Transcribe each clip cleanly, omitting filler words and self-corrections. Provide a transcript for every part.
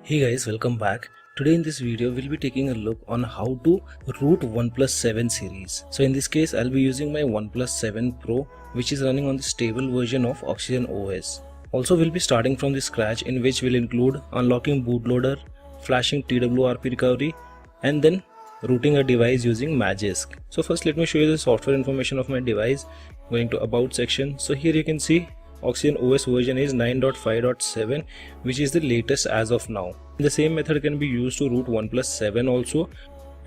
Hey guys, welcome back. Today in this video we'll be taking a look on how to root OnePlus 7 series. So in this case I'll be using my OnePlus 7 Pro, which is running on the stable version of Oxygen OS. Also we'll be starting from the scratch, in which will include unlocking bootloader, flashing TWRP recovery, and then rooting a device using Magisk. So first let me show you the software information of my device. Going to about section. So here you can see Oxygen OS version is 9.5.7, which is the latest as of now. The same method can be used to root OnePlus 7 also.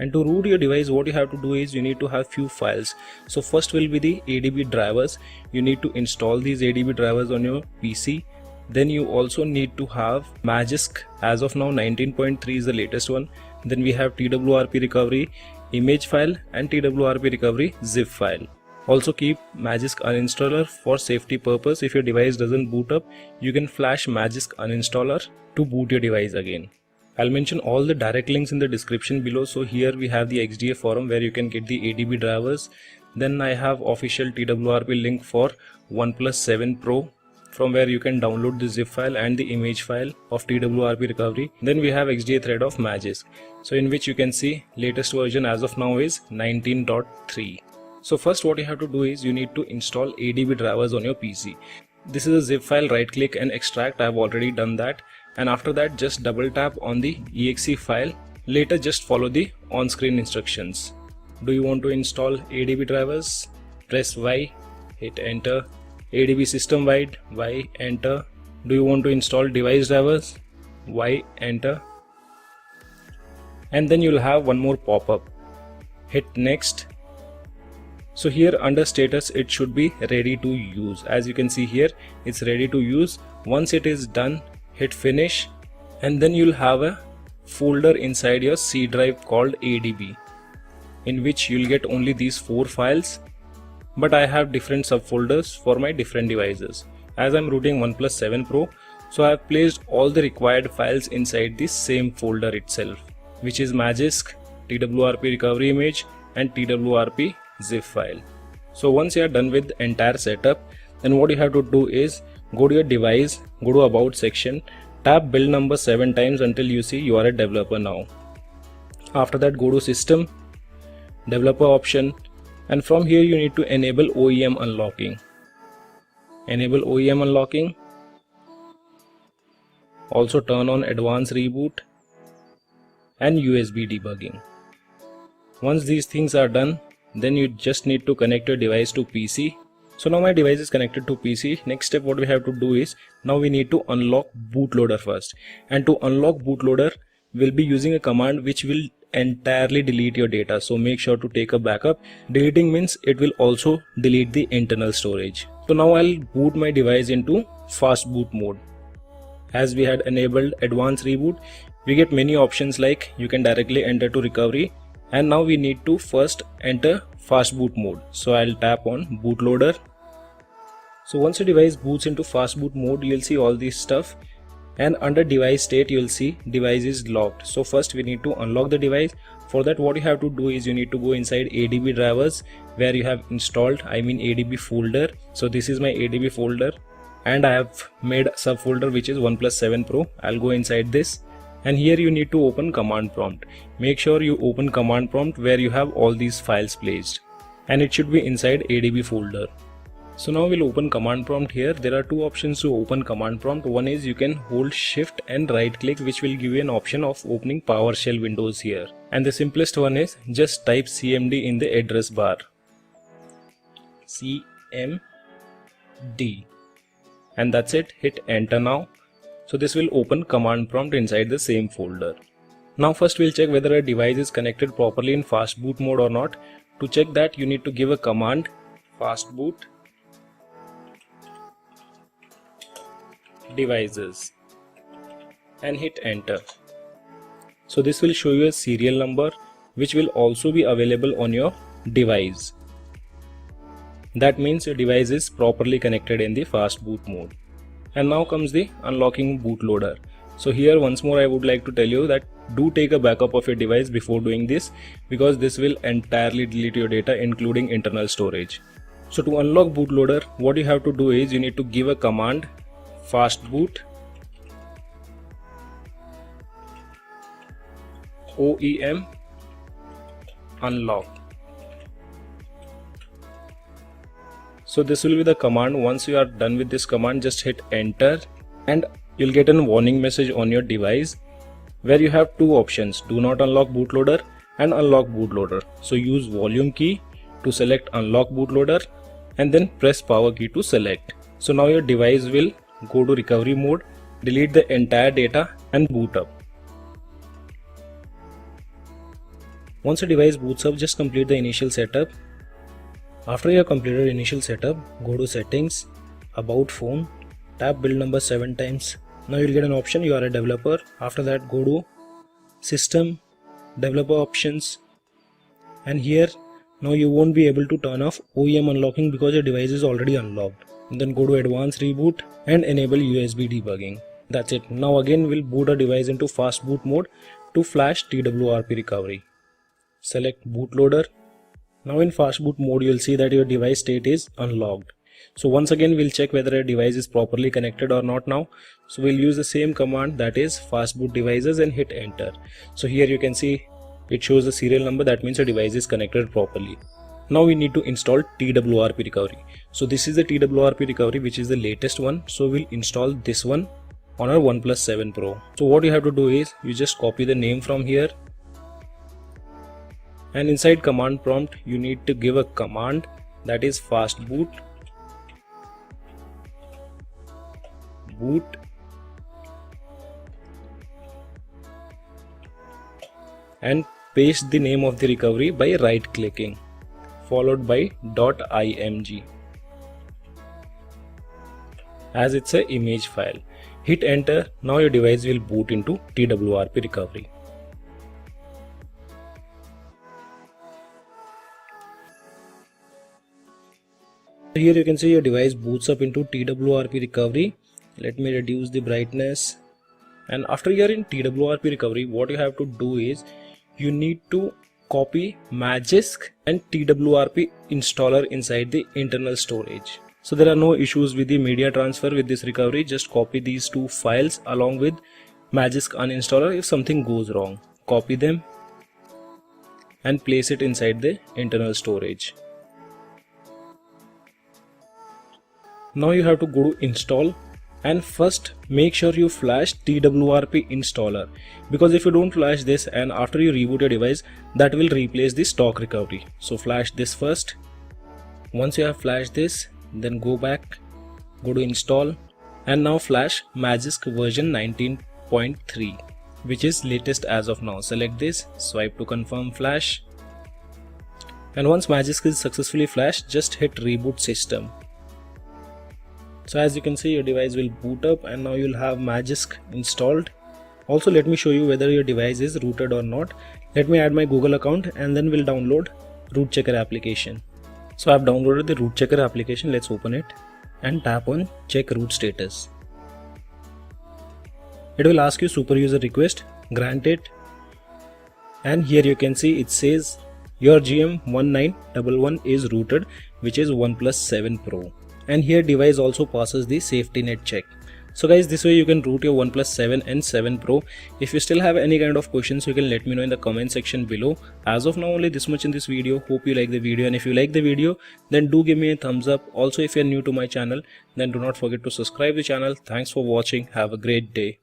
And to root your device, what you have to do is you need to have few files. So first will be the ADB drivers. You need to install these ADB drivers on your PC. Then you also need to have Magisk. As of now 19.3 is the latest one. Then we have TWRP recovery image file and TWRP recovery zip file. Also keep Magisk uninstaller for safety purpose. If your device doesn't boot up, you can flash Magisk uninstaller to boot your device again. I'll mention all the direct links in the description below. So here we have the XDA forum where you can get the ADB drivers. Then I have official TWRP link for OnePlus 7 Pro, from where you can download the zip file and the image file of TWRP recovery. Then we have XDA thread of Magisk, so in which you can see latest version as of now is 19.3. So first what you have to do is you need to install ADB drivers on your PC. This is a zip file, right click and extract. I have already done that. And after that just double tap on the exe file. Later just follow the on-screen instructions. Do you want to install ADB drivers? Press Y, hit enter. ADB system wide, Y, enter. Do you want to install device drivers? Y, enter. And then you'll have one more pop-up. Hit next. So here under status it should be ready to use. As you can see here, it's ready to use. Once it is done, hit finish, and then you'll have a folder inside your C drive called ADB, in which you'll get only these 4 files, but I have different subfolders for my different devices. As I'm rooting OnePlus 7 Pro, so I have placed all the required files inside this same folder itself, which is Magisk, TWRP recovery image and TWRP zip file. So once you are done with the entire setup, then what you have to do is go to your device, go to about section, tap build number 7 times until you see you are a developer now. After that go to system, developer option, and from here you need to enable OEM unlocking. Enable OEM unlocking. Also turn on advanced reboot and USB debugging. Once these things are done, then you just need to connect your device to PC. So now my device is connected to PC. Next step what we have to do is, now we need to unlock bootloader first. And to unlock bootloader, we'll be using a command which will entirely delete your data. So make sure to take a backup. Deleting means it will also delete the internal storage. So now I'll boot my device into fast boot mode. As we had enabled advanced reboot, we get many options like you can directly enter to recovery. And now we need to first enter fast boot mode. So I'll tap on bootloader. So once your device boots into fast boot mode, you'll see all this stuff, and under device state you'll see device is locked. So first we need to unlock the device. For that what you have to do is you need to go inside ADB drivers where you have installed, ADB folder. So this is my ADB folder and I have made a subfolder which is OnePlus 7 Pro. I'll go inside this. And here you need to open command prompt. Make sure you open command prompt where you have all these files placed, and it should be inside ADB folder. So now we'll open command prompt. Here there are 2 options to open command prompt. One is you can hold shift and right click, which will give you an option of opening PowerShell windows here. And the simplest one is just type CMD in the address bar. CMD. And that's it. Hit enter now. So this will open command prompt inside the same folder. Now first we'll check whether a device is connected properly in fast boot mode or not. To check that you need to give a command fastboot devices and hit enter. So this will show you a serial number which will also be available on your device. That means your device is properly connected in the fast boot mode. And now comes the unlocking bootloader. So here once more I would like to tell you that do take a backup of your device before doing this, because this will entirely delete your data including internal storage. So to unlock bootloader, what you have to do is you need to give a command fastboot OEM unlock. So this will be the command. Once you are done with this command, just hit enter and you'll get a warning message on your device where you have two options: do not unlock bootloader and unlock bootloader. So use volume key to select unlock bootloader and then press power key to select. So now your device will go to recovery mode, delete the entire data and boot up. Once your device boots up, just complete the initial setup. After you have completed initial setup, go to settings, about phone, tap build number 7 times. Now you'll get an option, you are a developer. After that, go to system, developer options, and here now you won't be able to turn off OEM unlocking because your device is already unlocked. And then go to advanced reboot and enable USB debugging. That's it. Now again we'll boot our device into fast boot mode to flash TWRP recovery. Select bootloader. Now in fast boot mode you'll see that your device state is unlocked. So once again we'll check whether your device is properly connected or not now. So we'll use the same command, that is fast boot devices, and hit enter. So here you can see it shows the serial number, that means your device is connected properly. Now we need to install TWRP recovery. So this is the TWRP recovery which is the latest one. So we'll install this one on our OnePlus 7 Pro. So what you have to do is you just copy the name from here, and inside command prompt you need to give a command, that is fast boot and paste the name of the recovery by right clicking followed by .img as it's an image file. Hit enter. Now your device will boot into TWRP recovery. Here you can see your device boots up into TWRP recovery. Let me reduce the brightness. And after you are in TWRP recovery, what you have to do is you need to copy Magisk and TWRP installer inside the internal storage. So there are no issues with the media transfer with this recovery. Just copy these two files along with Magisk uninstaller. If something goes wrong, copy them and place it inside the internal storage. Now you have to go to install, and first make sure you flash TWRP installer, because if you don't flash this and after you reboot your device, that will replace the stock recovery. So flash this first. Once you have flashed this, then go back, go to install, and now flash Magisk version 19.3 which is latest as of now. Select this, swipe to confirm flash, and once Magisk is successfully flashed, just hit reboot system. So as you can see, your device will boot up and now you'll have Magisk installed. Also let me show you whether your device is rooted or not. Let me add my Google account and then we'll download Root Checker application. So I've downloaded the Root Checker application. Let's open it and tap on check root status. It will ask you super user request, grant it, and here you can see it says your GM1911 is rooted, which is OnePlus 7 Pro. And here device also passes the safety net check. So guys, this way you can root your OnePlus 7 and 7 Pro. If you still have any kind of questions, you can let me know in the comment section below. As of now, only this much in this video. Hope you like the video, and if you like the video, then do give me a thumbs up. Also, if you are new to my channel, then do not forget to subscribe the channel. Thanks for watching. Have a great day.